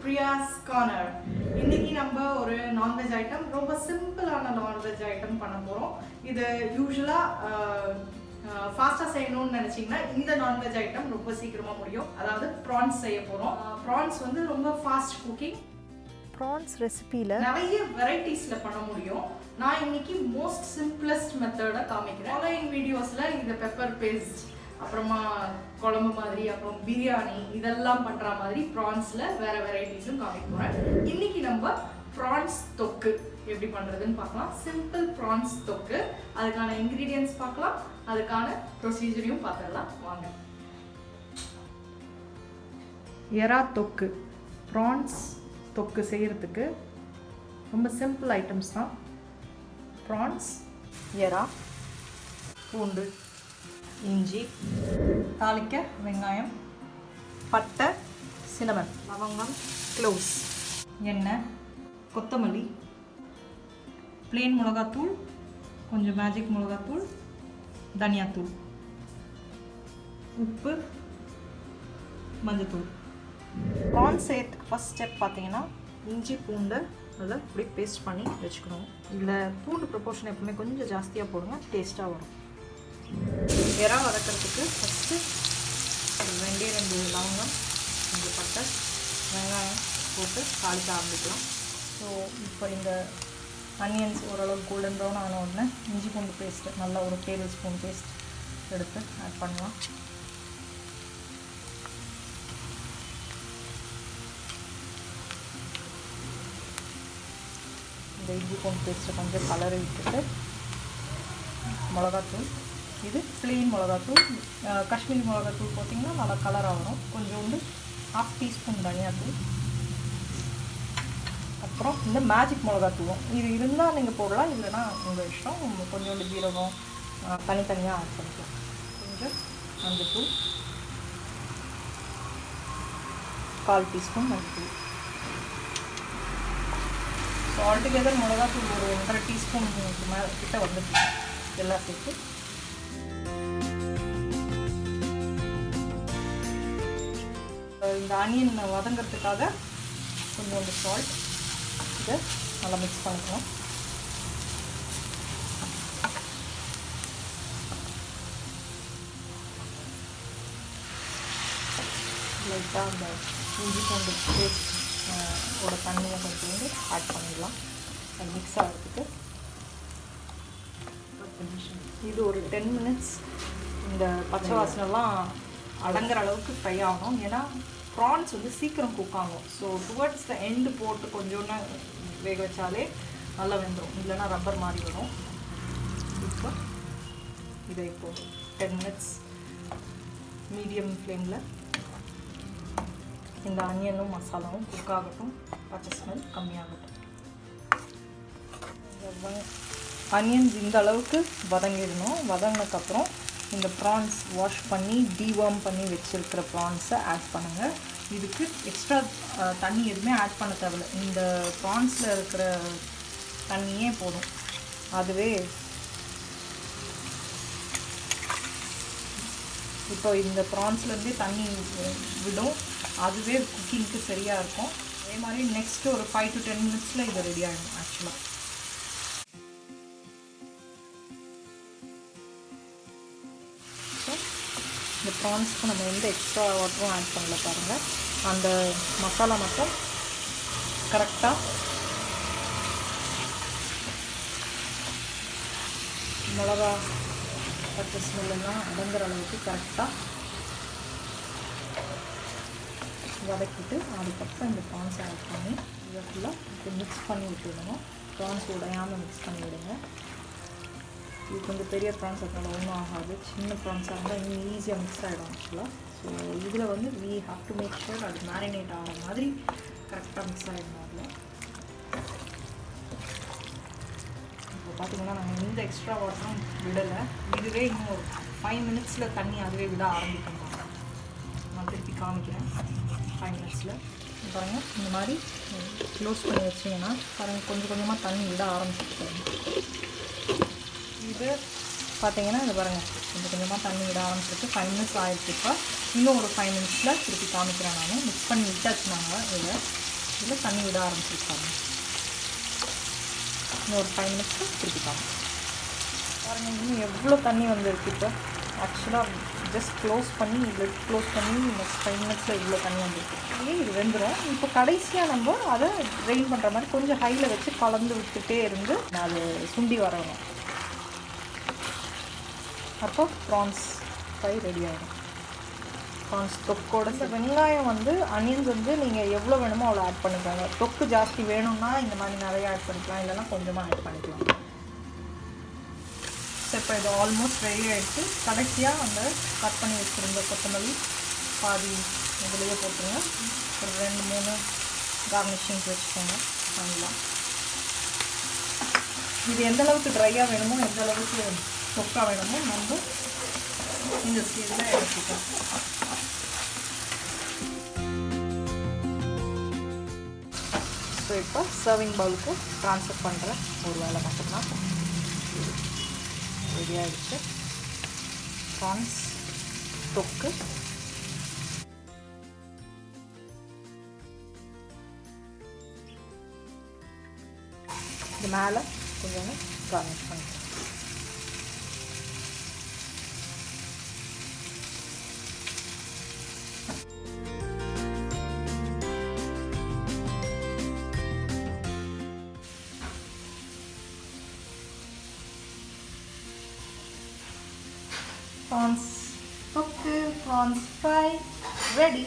Priya's Corner. இன்னைக்கு நம்ம ஒரு நான்வெஜ் ஐட்டம் ரொம்ப சிம்பிளான நான்வெஜ் ஐட்டம் பண்ண போறோம். இது யூசுவலா ஃபாஸ்டா செய்யணும்னு நினைச்சீங்கன்னா இந்த நான்வெஜ் ஐட்டம் ரொம்ப சீக்கிரமா முடியும். அதாவது prawns செய்ய போறோம். prawns வந்து ரொம்ப ஃபாஸ்ட் குக்கிங். prawns ரெசிபியில் நிறைய வெரைட்டிஸில் பண்ண முடியும். நான் இன்னைக்கு மோஸ்ட் சிம்பிளஸ்ட் மெத்தடை காமிக்கிறேன். ஃபாலோயிங் வீடியோஸில் இந்த பெப்பர் பேஸ்ட், அப்புறமா குழம்பு மாதிரி, அப்புறம் பிரியாணி இதெல்லாம் பண்ணுற மாதிரி ப்ரான்ஸில் வேறு வெரைட்டிஸும் காமிக்க போகிறேன். இன்னைக்கு நம்ம ப்ரான்ஸ் தொக்கு எப்படி பண்ணுறதுன்னு பார்க்கலாம். சிம்பிள் ப்ரான்ஸ் தொக்கு, அதுக்கான இன்க்ரீடியன்ட்ஸ் பார்க்கலாம், அதுக்கான ப்ரொசீஜரையும் பார்த்துடலாம் வாங்க. எறா தொக்கு, ப்ரான்ஸ் தொக்கு செய்கிறதுக்கு ரொம்ப சிம்பிள் ஐட்டம்ஸ் தான். ப்ரான்ஸ், எறா, பூண்டு, இஞ்சி, தாளிக்க வெங்காயம், பட்டை, சின்னமன், லவங்கம், க்ளோவ்ஸ், எண்ணெய், கொத்தமல்லி, பிளேன் மிளகாத்தூள், கொஞ்சம் மேஜிக் மிளகாத்தூள், தனியாத்தூள், உப்பு, மஞ்சத்தூள். ப்ரான்ஸ் செய்யறதுக்கு ஃபஸ்ட் ஸ்டெப் பார்த்தீங்கன்னா இஞ்சி பூண்டை நல்லா இப்படி பேஸ்ட் பண்ணி வச்சுக்கணும். இதில் பூண்டு ப்ரொபோர்ஷன் எப்பவுமே கொஞ்சம் ஜாஸ்தியாக போடுங்க, டேஸ்ட்டாக வரும். எறா வதக்கிறதுக்கு ஃபஸ்ட்டு 2 லவங்கம், கொஞ்சம் பட்டை, வெங்காயம் போட்டு தாளிக்க ஆரம்பிக்கலாம். ஸோ இப்போ இந்த அனியன்ஸ் ஓரளவு கோல்டன் ப்ரௌன் ஆன உடனே இஞ்சி பூண்டு பேஸ்ட்டு நல்லா ஒரு டேபிள் ஸ்பூன் பேஸ்ட் எடுத்து ஆட் பண்ணலாம். இந்த இஞ்சி பூண்டு பேஸ்ட்டை கொஞ்சம் கலரை விட்டுட்டு மிளகாத்தூள், இது ப்ளெயின் மிளகாத்தூள், காஷ்மீரி மிளகாத்தூள் போட்டிங்கன்னா நல்லா கலராக வரும். கொஞ்சோண்டு 1/2 டீஸ்பூன் தனியாத்தூள், அப்புறம் இந்த மேஜிக் மிளகாத்தூளும் இது இருந்தால் நீங்கள் போடலாம், இல்லைன்னா உங்கள் இஷ்டம். கொஞ்சோண்டு ஜீரகம் தனித்தனியாக ஆட் பண்ணிக்கலாம். கொஞ்சம் மஞ்சத்தூள், 1/4 டீஸ்பூன் மஞ்சத்தூள். ஸோ ஆல்டுகெதர் மிளகாத்தூள் ஒரு 1.5 டீஸ்பூன் மேலே கிட்ட வந்துருக்கு எல்லாம் சேர்த்து. இந்த ஆனியன் வதங்கிறதுக்காக கொஞ்சோண்டு சால்ட், இதை நல்லா மிக்ஸ் பண்ணிக்கணும். லைட்டாக அந்த இஞ்சி பூண்டு பேஸ்ட் ஓட தண்ணியை கொஞ்சம் ஆட் பண்ணிடலாம். அது மிக்ஸ் ஆகிறதுக்கு இது ஒரு 10 மினிட்ஸ் இந்த பச்சை வாசனைலாம் அடங்குற அளவுக்கு ஃப்ரை ஆகணும். ஏன்னா ப்ரான்ஸ் வந்து சீக்கிரம் குக் ஆகும். ஸோ டுவர்ட்ஸ் த எண்டு போட்டு கொஞ்சோன்னு வேக வச்சாலே நல்லா வெந்துடும், இல்லைன்னா ரப்பர் மாதிரி வரும். இப்போ இதை இப்போது 10 மினிட்ஸ் மீடியம் ஃப்ளேமில் இந்த அனியனும் மசாலாவும் குக் ஆகட்டும், பச்சை ஸ்மெல் கம்மியாகட்டும். அனியன்ஸ் இந்த அளவுக்கு வதங்கிடணும். வதங்கினதுக்கப்புறம் இந்த ப்ரான்ஸ் வாஷ் பண்ணி டீவார்ம் பண்ணி வச்சுருக்கிற ப்ரான்ஸை ஆட் பண்ணுங்கள். இதுக்கு எக்ஸ்ட்ரா தண்ணி எதுவுமே ஆட் பண்ண தேவையில்லை. இந்த ப்ரான்ஸில் இருக்கிற தண்ணியே போதும். அதுவே இப்போ இந்த ப்ரான்ஸ்லேருந்தே தண்ணி விடும், அதுவே குக்கிங்க்கு சரியாக இருக்கும். அதே மாதிரி நெக்ஸ்ட்டு ஒரு 5 to 10 மினிட்ஸில் இது ரெடி ஆகிடும். ஆக்சுவலாக ஸோ இந்த ப்ரான்ஸ்க்கு நம்ம எந்த எக்ஸ்ட்ரா வாட்டரும் ஆட் பண்ணல பாருங்கள். அந்த மசாலா மட்டும் கரெக்டாக மிளகா பச்சை ஸ்மெல்லாம் அடங்குற அளவுக்கு கரெக்டாக வதக்கிட்டு அதுக்கப்புறம் இந்த ப்ரான்ஸை ஆட் பண்ணி இதை ஃபுல்லாக இப்போ மிக்ஸ் பண்ணி விட்டுவிடணும். ப்ரான்ஸ் உடையாமல் மிக்ஸ் பண்ணி விடுங்க. இது கொஞ்சம் பெரிய ப்ரான்ஸ் அதனால் ஒன்றும் ஆகாது. சின்ன ப்ரான்ஸாக இருந்தால் இன்னும் ஈஸியாக மிக்ஸ் ஆகிடும் ஆக்சுவலாக. ஸோ இதில் வந்து we have to make sure அது மேரினேட் ஆகிற மாதிரி கரெக்டாக மிக்ஸ் ஆகிடணும். அதில் இப்போ பார்த்திங்கன்னா நாங்கள் எந்த எக்ஸ்ட்ரா வாட்டரும் விடலை. இதுவே இன்னும் ஒரு 5 மினிட்ஸில் தண்ணி அதுவே விட ஆரம்பிக்கணும். நான் திருப்பி காமிக்கிறேன். 5 மினிட்ஸில் பாருங்கள், இந்த மாதிரி க்ளோஸ் பண்ணி வச்சிங்கன்னா பாருங்கள் கொஞ்சம் கொஞ்சமாக தண்ணி விட ஆரம்பிச்சிருக்காங்க. இது பார்த்தீங்கன்னா இது பாருங்கள் கொஞ்சம் கொஞ்சமாக தண்ணி விட ஆரம்பிச்சிருக்கு. 5 மினிட்ஸ் ஆகிடுச்சு. இப்போ இன்னும் ஒரு 5 மினிட்ஸில் திருப்பி காமிக்கிறேன். நான் மிக்ஸ் பண்ணி விட்டாச்சு நாங்கள் இதை. இதில் தண்ணி விட ஆரம்பிச்சிருக்காங்க. இன்னொரு 5 மினிட்ஸு திருப்பிக்காங்க. பாருங்கள் இன்னும் எவ்வளோ தண்ணி வந்திருக்கு. இப்போ ஆக்சுவலாக ஜஸ்ட் க்ளோஸ் பண்ணி லிட் க்ளோஸ் பண்ணி நெக்ஸ்ட் 5 மினிட்ஸில் இவ்வளோ தண்ணி வந்திருக்கு. இது வெந்துடும். இப்போ கடைசியாக நம்ம அதை ட்ரெயின் பண்ணுற மாதிரி கொஞ்சம் ஹையில் வச்சு கலந்து விட்டுட்டே இருந்து அது சுண்டி வரணும். அப்போ ப்ரான்ஸ் ஃப்ரை ரெடி ஆகிடும். ப்ரான்ஸ் தொக்கோட இந்த வெங்காயம் வந்து அனியன்ஸ் வந்து நீங்கள் எவ்வளோ வேணுமோ அவ்வளோ ஆட் பண்ணிக்கோங்க. தொக்கு ஜாஸ்தி வேணும்னா இந்த மாதிரி நிறைய ஆட் பண்ணிக்கலாம், இல்லைன்னா கொஞ்சமாக ஆட் பண்ணிக்கலாம். இப்போ இது ஆல்மோஸ்ட் ரெடி ஆகிடுச்சு. கடைசியாக அந்த கட் பண்ணி வச்சுருந்த கொத்தமல்லி பாதி இதிலேயே போட்டுருங்க. ஒரு 2-3 கார்னிஷிங்ஸ் வச்சுக்கோங்க. பண்ணலாம். இது எந்த அளவுக்கு ட்ரையாக வேணுமோ எந்த அளவுக்கு தொக்கா வேணுமோ நம்ம இந்த ஸ்டேஜில் எடுத்துக்கலாம். ஸோ இப்போ சர்விங் பவுலுக்கு ட்ரான்ஸ்ஃபர் பண்ணுற ஒரு வேலை மட்டும்தான் ரெடி ஆகிடுச்சு. ப்ரான்ஸ் தொக்கு இது மேலே கொஞ்சம் கார்னிஷ் பண்ணுறேன். Prawns cooked, prawns fry, ready.